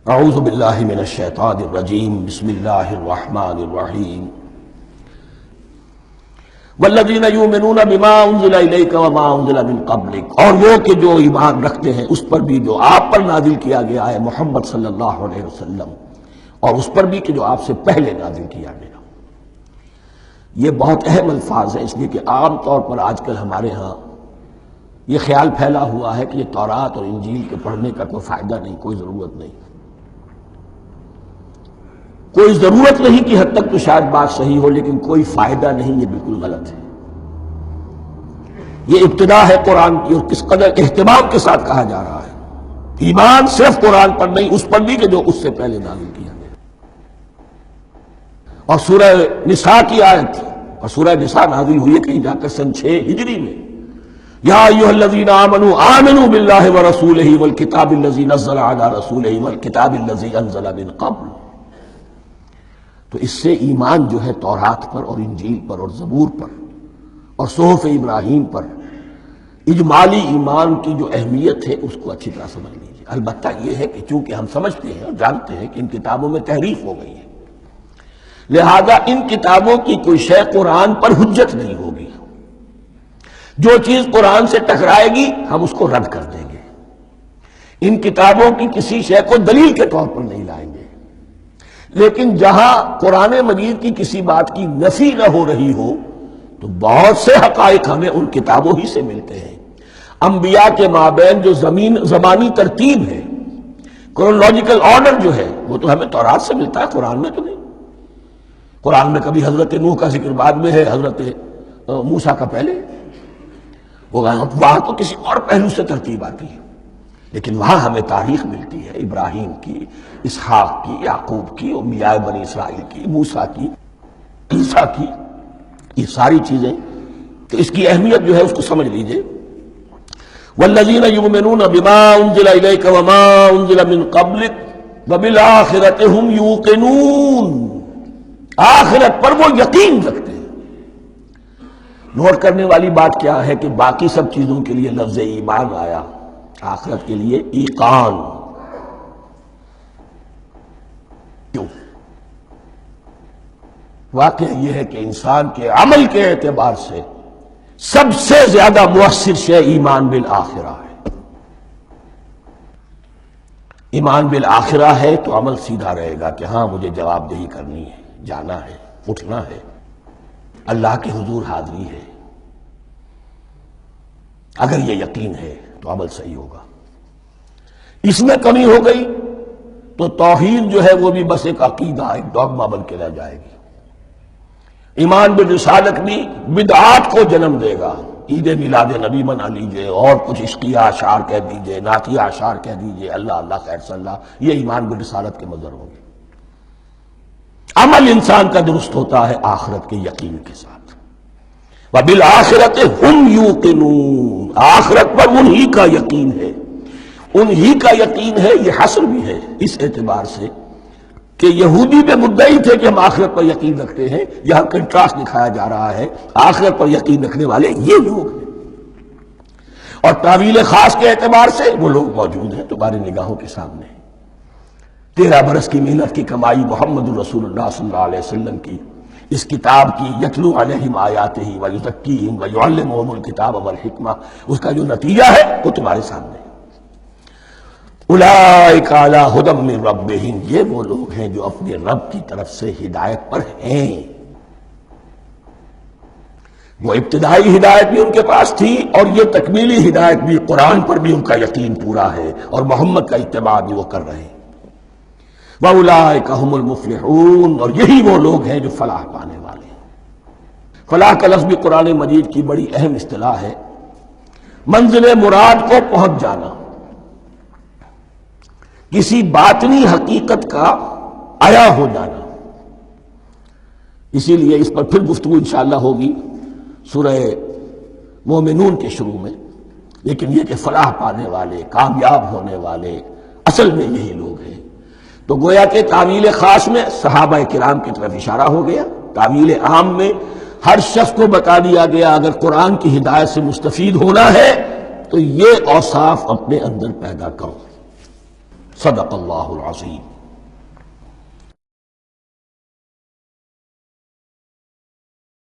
اعوذ باللہ من الشیطان الرجیم بسم اللہ الرحمن الرحیم والذین یؤمنون بما انزل الیک وما انزل من قبلک، اور وہ کہ جو ایمان رکھتے ہیں اس پر بھی جو آپ پر نازل کیا گیا ہے محمد صلی اللہ علیہ وسلم، اور اس پر بھی کہ جو آپ سے پہلے نازل کیا گیا۔ یہ بہت اہم الفاظ ہیں، اس لیے کہ عام طور پر آج کل ہمارے ہاں یہ خیال پھیلا ہوا ہے کہ یہ تورات اور انجیل کے پڑھنے کا کوئی فائدہ نہیں، کوئی ضرورت نہیں، کوئی ضرورت نہیں کی حد تک تو شاید بات صحیح ہو، لیکن کوئی فائدہ نہیں، یہ بالکل غلط ہے۔ یہ ابتدا ہے قرآن کی، اور کس قدر اہتمام کے ساتھ کہا جا رہا ہے۔ ایمان صرف قرآن پر نہیں، اس پر بھی کہ جو اس سے پہلے نازل کیا گیا۔ اور سورہ نساء کی آیت، اور سورہ نساء نازل ہوئی ہے کہیں جا کر سن 6 ہجری میں، یا ایھا الذین آمنوا آمنوا باللہ ورسولہ والکتاب الذی نزل علی رسولہ والکتاب الذی انزل من قبل۔ تو اس سے ایمان جو ہے تورات پر اور انجیل پر اور زبور پر اور صحف ابراہیم پر، اجمالی ایمان کی جو اہمیت ہے اس کو اچھی طرح سمجھ لیجیے۔ البتہ یہ ہے کہ چونکہ ہم سمجھتے ہیں اور جانتے ہیں کہ ان کتابوں میں تحریف ہو گئی ہے، لہذا ان کتابوں کی کوئی شے قرآن پر حجت نہیں ہوگی۔ جو چیز قرآن سے ٹکرائے گی ہم اس کو رد کر دیں گے، ان کتابوں کی کسی شے کو دلیل کے طور پر نہیں لائیں گے۔ لیکن جہاں قرآن مجید کی کسی بات کی نفی نہ ہو رہی ہو تو بہت سے حقائق ہمیں ان کتابوں ہی سے ملتے ہیں۔ انبیاء کے مابین جو زمانی ترتیب ہے، کرونالوجیکل آرڈر جو ہے، وہ تو ہمیں تورات سے ملتا ہے، قرآن میں تو نہیں۔ قرآن میں کبھی حضرت نوح کا ذکر بعد میں ہے، حضرت موسیٰ کا پہلے، وہاں تو کسی اور پہلو سے ترتیب آتی ہے، لیکن وہاں ہمیں تاریخ ملتی ہے ابراہیم کی، اسحاق کی، یعقوب کی، انبیاء بنی اسرائیل کی، موسیٰ کی، عیسیٰ کی، یہ ساری چیزیں۔ تو اس کی اہمیت جو ہے اس کو سمجھ لیجئے۔ والذین یؤمنون بما انزل الیک وما انزل من قبلک وبالآخرۃ ھم یوقنون، آخرت پر وہ یقین رکھتے ہیں۔ نوٹ کرنے والی بات کیا ہے کہ باقی سب چیزوں کے لیے لفظ ایمان آیا، آخرت کے لیے ایقان کیوں؟ واقعہ یہ ہے کہ انسان کے عمل کے اعتبار سے سب سے زیادہ مؤثر شے ایمان بالآخرہ ہے۔ ایمان بالآخرہ ہے تو عمل سیدھا رہے گا کہ ہاں مجھے جواب دہی کرنی ہے، جانا ہے، اٹھنا ہے، اللہ کے حضور حاضری ہے۔ اگر یہ یقین ہے تو عمل صحیح ہوگا۔ اس میں کمی ہو گئی تو توحید جو ہے وہ بھی بس ایک عقیدہ، ایک ڈوگما بن کے رہ جائے گی۔ ایمان بالرسالت بھی بدعات کو جنم دے گا۔ عید میلاد نبی منا لیجئے، اور کچھ عشقیہ اشعار کہہ دیجئے، نعتیہ اشعار کہہ دیجئے، اللہ اللہ خیر صلی اللہ، یہ ایمان بالرسالت کے مظہر ہوں گے۔ عمل انسان کا درست ہوتا ہے آخرت کے یقین کے ساتھ۔ وَبِالْآخِرَةِ هُمْ يُوقِنُونَ، آخرت پر انہی کا یقین ہے، انہی کا یقین ہے۔ یہ حصر بھی ہے اس اعتبار سے کہ یہودی میں مدعی تھے کہ ہم آخرت پر یقین رکھتے ہیں، یہاں کنٹراسٹ دکھایا جا رہا ہے، آخرت پر یقین رکھنے والے یہ لوگ ہیں۔ اور تعویل خاص کے اعتبار سے وہ لوگ موجود ہیں تمہاری نگاہوں کے سامنے۔ 13 برس کی محنت کی کمائی محمد رسول اللہ صلی اللہ علیہ وسلم کی، اس کتاب کی، یتلو علیہم آیاتہ ویزکیہم ویعلمہم الکتاب والحکمہ، اس کا جو نتیجہ ہے وہ تمہارے سامنے ہے۔ اولئک علی ھدی من ربہم، یہ وہ لوگ ہیں جو اپنے رب کی طرف سے ہدایت پر ہیں۔ وہ ابتدائی ہدایت بھی ان کے پاس تھی، اور یہ تکمیلی ہدایت بھی، قرآن پر بھی ان کا یقین پورا ہے، اور محمد کا اتباع بھی وہ کر رہے ہیں۔ وَأُولَٰئِكَ هُمُ الْمُفْلِحُونَ، اور یہی وہ لوگ ہیں جو فلاح پانے والے ہیں۔ فلاح کا لفظ بھی قرآن مجید کی بڑی اہم اصطلاح ہے، منزل مراد کو پہنچ جانا، کسی باطنی حقیقت کا عیا ہو جانا۔ اسی لیے اس پر پھر گفتگو انشاءاللہ ہوگی سورہ مومنون کے شروع میں، لیکن یہ کہ فلاح پانے والے، کامیاب ہونے والے اصل میں یہی لوگ ہیں۔ تو گویا کہ تعویل خاص میں صحابہ کرام کی طرف اشارہ ہو گیا، تعویل عام میں ہر شخص کو بتا دیا گیا اگر قرآن کی ہدایت سے مستفید ہونا ہے تو یہ اوصاف اپنے اندر پیدا کرو۔ صدق اللہ العظیم.